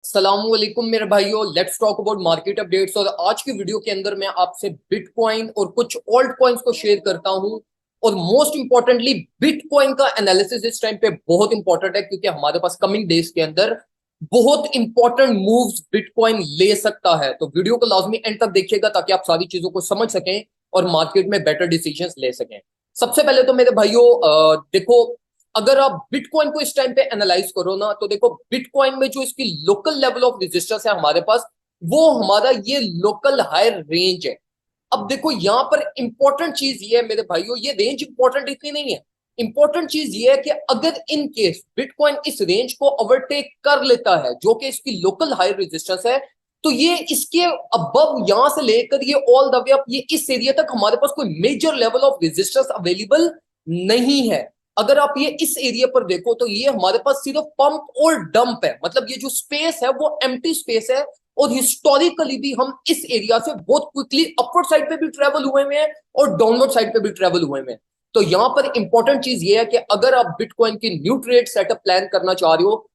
सलामुअलैकुम मेरे भाइयों, let's talk about market updates. और आज की वीडियो के अंदर मैं आपसे बिटकॉइन और कुछ ऑल्ट कॉइन्स को शेयर करता हूं। और मोस्ट इंपॉर्टेंटली बिटकॉइन का एनालिसिस इस टाइम पे बहुत इंपॉर्टेंट है, क्योंकि हमारे पास कमिंग डेज के अंदर बहुत इंपॉर्टेंट मूव्स बिटकॉइन ले सकता है। तो वीडियो को लाजमी एंड तक देखिएगा ताकि आप सारी चीजों को समझ सकें और मार्केट में बेटर डिसीजंस ले सकें। सबसे पहले तो मेरे भाइयों, देखो, अगर आप बिटकॉइन को इस टाइम पे एनालाइज करो ना, तो देखो बिटकॉइन में जो इसकी लोकल लेवल ऑफ रेजिस्टेंस है हमारे पास, वो हमारा ये लोकल हायर रेंज है। अब देखो यहाँ पर इंपॉर्टेंट चीज ये है मेरे भाइयों, ये रेंज इंपॉर्टेंट इतनी नहीं है। इंपॉर्टेंट चीज ये है कि अगर इन केस बिटकॉइन इस रेंज को ओवरटेक कर लेता है, जो कि इसकी लोकल हायर रेजिस्टेंस है, तो ये इसके अबव यहां से लेकर ये ऑल द वे अप ये इस एरिया तक हमारे पास कोई major level of resistance available नहीं है। अगर आप ये इस एरिया पर देखो तो ये हमारे पास सिर्फ पंप और डंप है, मतलब ये जो स्पेस है वो एम्प्टी स्पेस है। और हिस्टोरिकली भी हम इस एरिया से बहुत क्विकली अपवर्ड साइड पे भी ट्रेवल हुए हैं और डाउनवर्ड साइड पे भी ट्रेवल हुए हैं। तो यहां पर इंपॉर्टेंट चीज ये है कि अगर आप बिटकॉइन की न्यू ट्रेड सेटअप प्लान करना चाह रहे हो,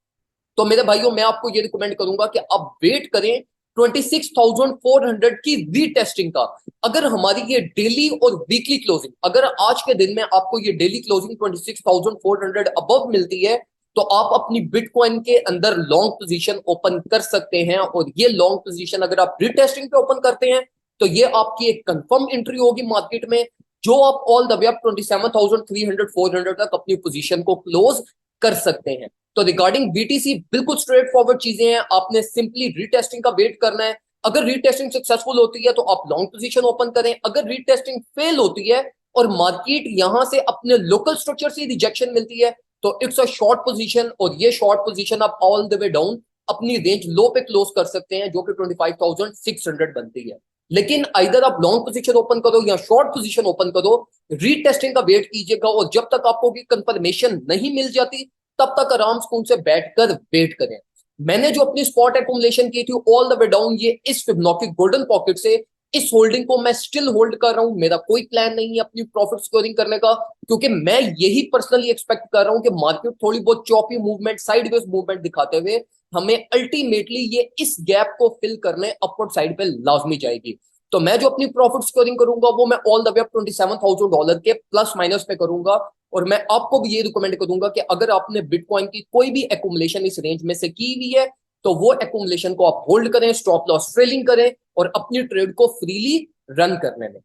तो मेरे भाइयों मैं आपको ये रिकमेंड करूंगा कि आप वेट करें 26,400 की रीटेस्टिंग का। अगर हमारी ये डेली और वीकली क्लोजिंग, अगर आज के दिन में आपको ये डेली क्लोजिंग 26,400 अबव मिलती है, तो आप अपनी बिटकॉइन के अंदर लॉन्ग पोजीशन ओपन कर सकते हैं। और ये लॉन्ग पोजीशन अगर आप रीटेस्टिंग पे ओपन करते हैं, तो ये आपकी एक कंफर्म एंट्री होगी मार्केट में, जो आप ऑल द वे अप 27,300 400 तक अपनी पोजीशन को क्लोज कर सकते हैं। तो रिगार्डिंग बीटीसी बिल्कुल स्ट्रेट फॉरवर्ड चीजें हैं, आपने सिंपली रीटेस्टिंग का वेट करना है। अगर रीटेस्टिंग सक्सेसफुल होती है तो आप लॉन्ग पोजीशन ओपन करें। अगर रीटेस्टिंग फेल होती है और मार्केट यहां से अपने लोकल स्ट्रक्चर से रिजेक्शन मिलती है, तो इट्स अ शॉर्ट पोजीशन। और ये शॉर्ट पोजीशन आप ऑल द वे डाउन अपनी रेंज लो पे क्लोज कर सकते हैं, जो कि 25,600 बनती है। लेकिन इधर आप लॉन्ग पोजीशन ओपन करो या शॉर्ट पोजीशन ओपन करो, रीटेस्टिंग का वेट कीजिएगा। और जब तक आपको कंफर्मेशन नहीं मिल जाती, तब तक आराम सुकून से बैठकर वेट करें। मैंने जो अपनी स्पॉट एक्यूमुलेशन की थी ऑल द वे डाउन, ये इस फिबोनाची गोल्डन पॉकेट से, इस होल्डिंग को मैं स्टिल होल्ड कर रहा हूं। मेरा कोई प्लान नहीं है अपनी प्रॉफिट स्कोरिंग करने का, क्योंकि मैं यही पर्सनली एक्सपेक्ट कर रहा हूं कि मार्केट थोड़ी बहुत चॉपी मूवमेंट, साइडवेज मूवमेंट दिखाते हुए हमें अल्टीमेटली ये इस गैप को फिल करने अपवर्ड साइड पे लाजमी जाएगी। तो मैं जो अपनी प्रॉफिट स्कोरिंग करूंगा वो मैं ऑल द वे $27,000 के प्लस माइनस पे करूंगा। और मैं आपको भी ये रिकमेंड करूंगा कि अगर आपने बिटकॉइन की कोई भी एक्यूमुलेशन इस रेंज में से की हुई है, तो वो एक्यूमुलेशन को आप होल्ड करें, स्टॉप लॉस ट्रेलिंग करें और अपनी ट्रेड को फ्रीली रन करने में।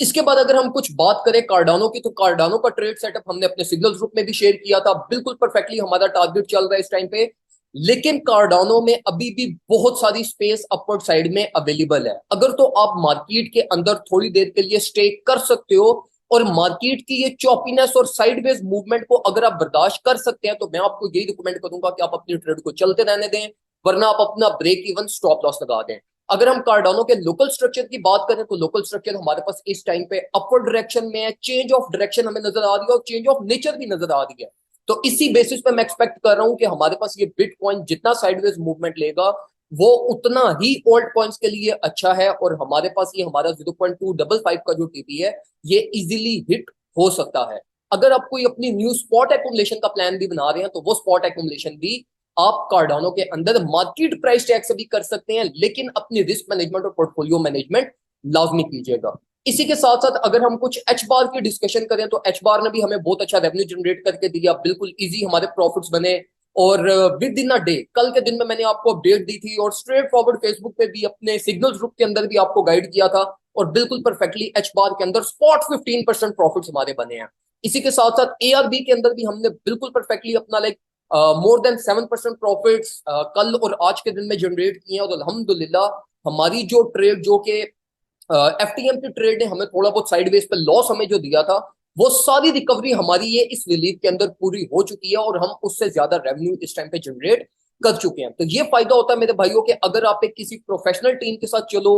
इसके बाद अगर हम कुछ बात करें कार्डानो की, तो कार्डानो का ट्रेड सेटअप हमने अपने सिग्नल ग्रुप में भी शेयर किया था। बिल्कुल परफेक्टली हमारा टारगेट चल रहा है इस टाइम पे। लेकिन कार्डानो में अभी भी बहुत सारी स्पेस अपवर्ड साइड में अवेलेबल है। अगर तो आप मार्केट के अंदर थोड़ी देर के लिए स्टे कर सकते हो और मार्केट की ये चॉपीनेस और साइडवेज मूवमेंट को अगर आप बर्दाश्त कर सकते हैं, तो मैं आपको यही रिकमेंड करूंगा कि आप अपनी ट्रेड को चलते रहने दें, वरना आप अपना ब्रेक इवन स्टॉप लॉस लगा दें। अगर हम कार्डानो के लोकल स्ट्रक्चर की बात करें, तो लोकल स्ट्रक्चर हमारे पास इस टाइम पे अपवर्ड डायरेक्शन में है। चेंज ऑफ डायरेक्शन हमें नजर आ रही है और चेंज ऑफ नेचर भी नजर आ रही है। तो इसी बेसिस पे मैं एक्सपेक्ट कर रहा हूं कि हमारे पास ये बिटकॉइन जितना साइडवेज मूवमेंट लेगा, वो उतना ही ओल्ड कॉइन्स के लिए अच्छा है। और हमारे पास ये हमारा 0.255 का जो टीपी है, ये इजीली हिट हो सकता है। अगर आप कोई अपनी न्यू स्पॉट एक्यूमुलेशन का प्लान भी बना रहे हैं, तो वो स्पॉट एक्यूमुलेशन भी आप कार्डानो के अंदर मार्केट प्राइस टैग से भी कर सकते हैं, लेकिन अपनी रिस्क मैनेजमेंट और पोर्टफोलियो मैनेजमेंट लाजमी कीजिएगा। इसी के साथ साथ अगर हम कुछ एच बार की डिस्कशन करें, तो एच बार ने भी हमें बहुत अच्छा रेवेन्यू जनरेट करके दिया, बिल्कुल इजी हमारे प्रॉफिट्स बने। और विद इन अ डे, कल के दिन में मैंने आपको अपडेट दी थी और स्ट्रेट फॉरवर्ड फेसबुक पे भी अपने सिग्नल्स ग्रुप के अंदर भी आपको गाइड किया था। और बिल्कुल परफेक्टली एच बार के अंदर स्पॉट 15% प्रॉफिट्स हमारे बने हैं। इसी के साथ साथ एआरबी के अंदर भी हमने बिल्कुल परफेक्टली अपना लाइक मोर देन 7% प्रॉफिट्स कल और आज के दिन में जनरेट किए हैं। और अल्हम्दुलिल्लाह हमारी जो ट्रेड, जो कि एफटीएम की ट्रेड ने हमें थोड़ा बहुत साइडवेज पे लॉस हमें जो दिया था, वो सारी रिकवरी हमारी ये इस रिलीफ के अंदर पूरी हो चुकी है और हम उससे ज्यादा रेवेन्यू इस टाइम पे जनरेट कर चुके हैं। तो ये फायदा होता है मेरे भाइयों के, अगर आप एक किसी प्रोफेशनल टीम के साथ चलो,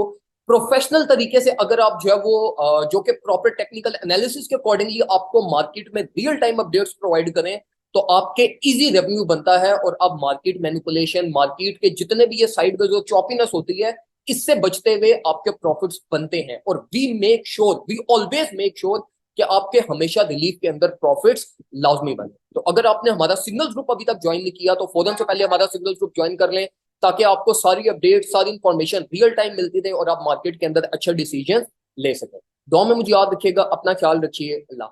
प्रोफेशनल तरीके से अगर आप जो है वो जो कि प्रॉपर टेक्निकल एनालिसिस के अकॉर्डिंगली आपको मार्केट में रियल टाइम अपडेट्स प्रोवाइड करें, तो आपके इजी रेवेन्यू बनता है। और अब मार्केट मैनिपुलेशन, मार्केट के जितने भी ये साइड में जो चॉपीनेस होती है, इससे बचते हुए आपके प्रॉफिट्स बनते हैं। और वी ऑलवेज मेक श्योर कि आपके हमेशा रिलीफ के अंदर प्रॉफिट्स लाजमी बने। तो अगर आपने हमारा सिग्नल ग्रुप अभी तक ज्वाइन नहीं किया, तो फौरन से पहले हमारा सिग्नल ग्रुप ज्वाइन कर लें। ताकि आपको सारी अपडेट, सारी इंफॉर्मेशन रियल टाइम मिलती रहे और आप मार्केट के अंदर अच्छा डिसीजन ले सकें। दुआ में मुझे याद रखिएगा, अपना ख्याल रखिए। अल्लाह।